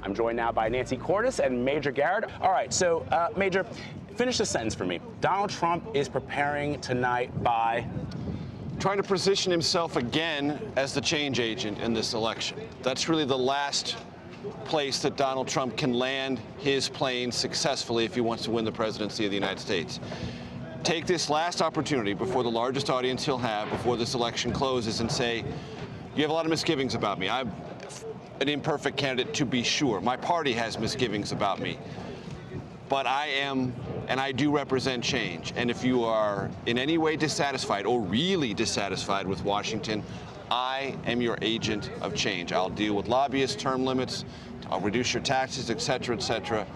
I'm joined now by Nancy Cordes and Major Garrett. All right, so Major, finish the sentence for me. Donald Trump is preparing tonight by trying to position himself again as the change agent in this election. That's really the last place that Donald Trump can land his plane successfully if he wants to win the presidency of the United States. Take this last opportunity before the largest audience he'll have, before this election closes, and say, you have a lot of misgivings about me. I'm an imperfect candidate, to be sure. My party has misgivings about me. But I am, and I do represent change. And if you are in any way dissatisfied or really dissatisfied with Washington, I am your agent of change. I'll deal with lobbyists, term limits, I'll reduce your taxes, et cetera, et cetera.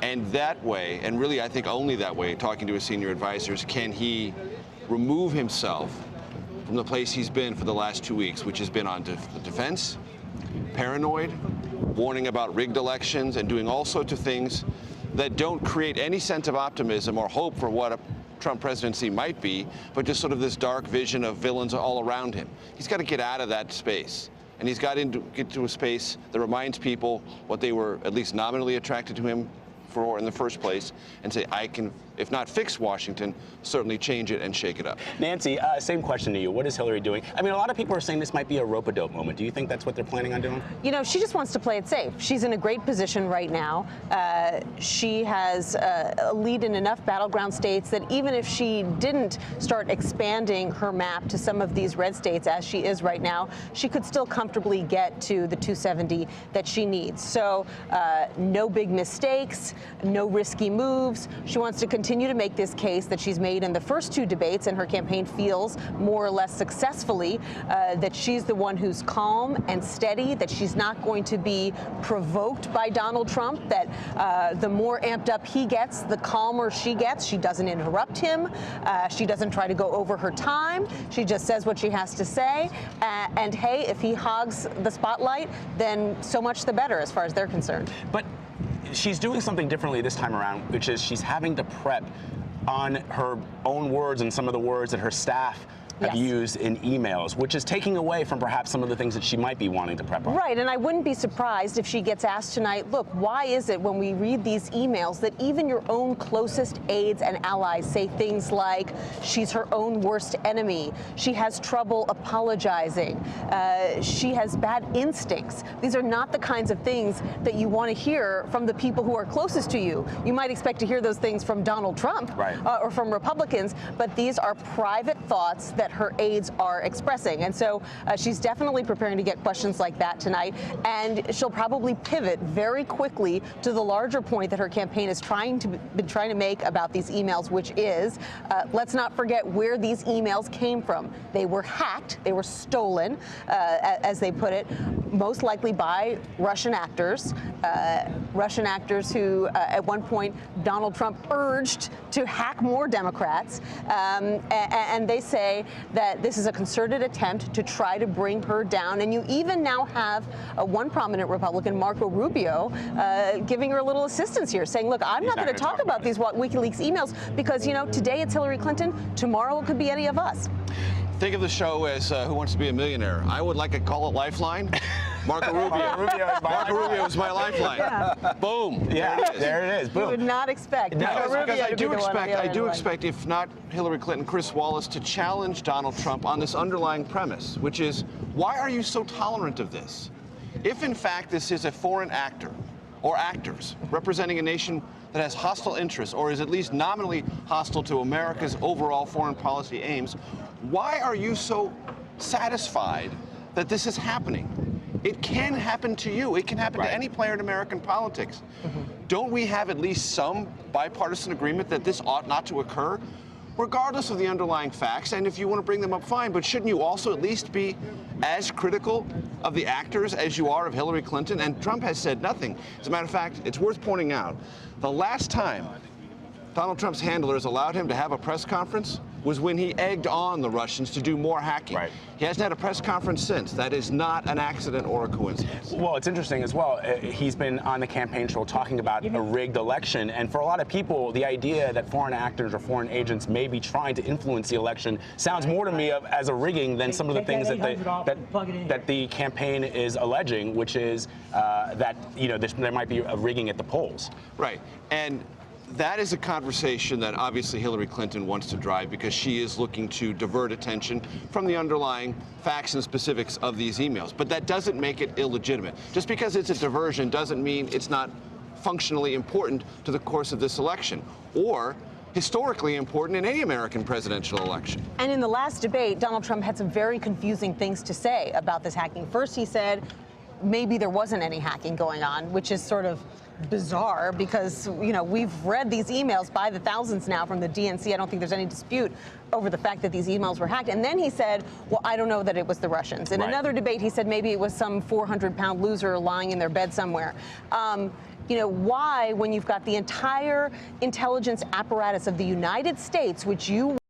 And that way, and really I think only that way, talking to his senior advisors, can he remove himself from the place he's been for the last 2 weeks, which has been on the defense, paranoid, warning about rigged elections, and doing all sorts of things that don't create any sense of optimism or hope for what a Trump presidency might be, but just sort of this dark vision of villains all around him. He's got to get out of that space. And he's got to get to a space that reminds people what they were at least nominally attracted to him for in the first place, and say, I can, if not fix Washington, certainly change it and shake it up. Nancy, same question to you. What is Hillary doing? I mean, a lot of people are saying this might be a rope-a-dope moment. Do you think that's what they're planning on doing? You know, she just wants to play it safe. She's in a great position right now. She has a lead in enough battleground states that even if she didn't start expanding her map to some of these red states as she is right now, she could still comfortably get to the 270 that she needs. So no big mistakes, no risky moves. She wants to continue to make this case that she's made in the first two debates, and her campaign feels more or less successfully that she's the one who's calm and steady, that she's not going to be provoked by Donald Trump, that the more amped up he gets, the calmer she gets. She doesn't interrupt him. She doesn't try to go over her time. She just says what she has to say. And hey, if he hogs the spotlight, then so much the better as far as they're concerned. But she's doing something differently this time around, which is she's having to prep on her own words and some of the words that her staff have used in emails, which is taking away from perhaps some of the things that she might be wanting to prep on. Right, and I wouldn't be surprised if she gets asked tonight, look, why is it when we read these emails that even your own closest aides and allies say things like, she's her own worst enemy, she has trouble apologizing, she has bad instincts. These are not the kinds of things that you want to hear from the people who are closest to you. You might expect to hear those things from Donald Trump or from Republicans, but these are private thoughts that her aides are expressing. And so she's definitely preparing to get questions like that tonight, and she'll probably pivot very quickly to the larger point that her campaign is trying to make about these emails, which is, let's not forget where these emails came from. They were hacked, they were stolen, as they put it, most likely by Russian actors who, at one point, Donald Trump urged to hack more Democrats, and they say that this is a concerted attempt to try to bring her down. And you even now have one prominent Republican, Marco Rubio, giving her a little assistance here, saying, look, I'm not going to talk about these WikiLeaks emails because, you know, today it's Hillary Clinton, tomorrow it could be any of us. Think of the show as Who Wants to Be a Millionaire? I would like to call it Lifeline. Marco Rubio is my lifeline. Yeah. Boom. Yeah, there it is. Boom. You would not expect Marco Rubio I do expect, if not Hillary Clinton, Chris Wallace to challenge Donald Trump on this underlying premise, which is, why are you so tolerant of this? If, in fact, this is a foreign actor or actors representing a nation that has hostile interests or is at least nominally hostile to America's overall foreign policy aims, why are you so satisfied that this is happening? It can happen to you. It can happen to any player in American politics. Don't we have at least some bipartisan agreement that this ought not to occur, regardless of the underlying facts? And if you want to bring them up, fine. But shouldn't you also at least be as critical of the actors as you are of Hillary Clinton? And Trump has said nothing. As a matter of fact, it's worth pointing out, the last time Donald Trump's handlers allowed him to have a press conference was when he egged on the Russians to do more hacking. Right. He hasn't had a press conference since. That is not an accident or a coincidence. Well, it's interesting as well. He's been on the campaign trail talking about a rigged election. And for a lot of people, the idea that foreign actors or foreign agents may be trying to influence the election sounds more to me as a rigging than some of the things that the campaign is alleging, which is that there might be a rigging at the polls. Right. And that is a conversation that obviously Hillary Clinton wants to drive because she is looking to divert attention from the underlying facts and specifics of these emails. But that doesn't make it illegitimate. Just because it's a diversion doesn't mean it's not functionally important to the course of this election or historically important in any American presidential election. And in the last debate, Donald Trump had some very confusing things to say about this hacking. First, he said maybe there wasn't any hacking going on, which is sort of bizarre because, we've read these emails by the thousands now from the DNC. I don't think there's any dispute over the fact that these emails were hacked. And then he said, well, I don't know that it was the Russians. In another debate, he said maybe it was some 400-pound loser lying in their bed somewhere. Why, when you've got the entire intelligence apparatus of the United States, which you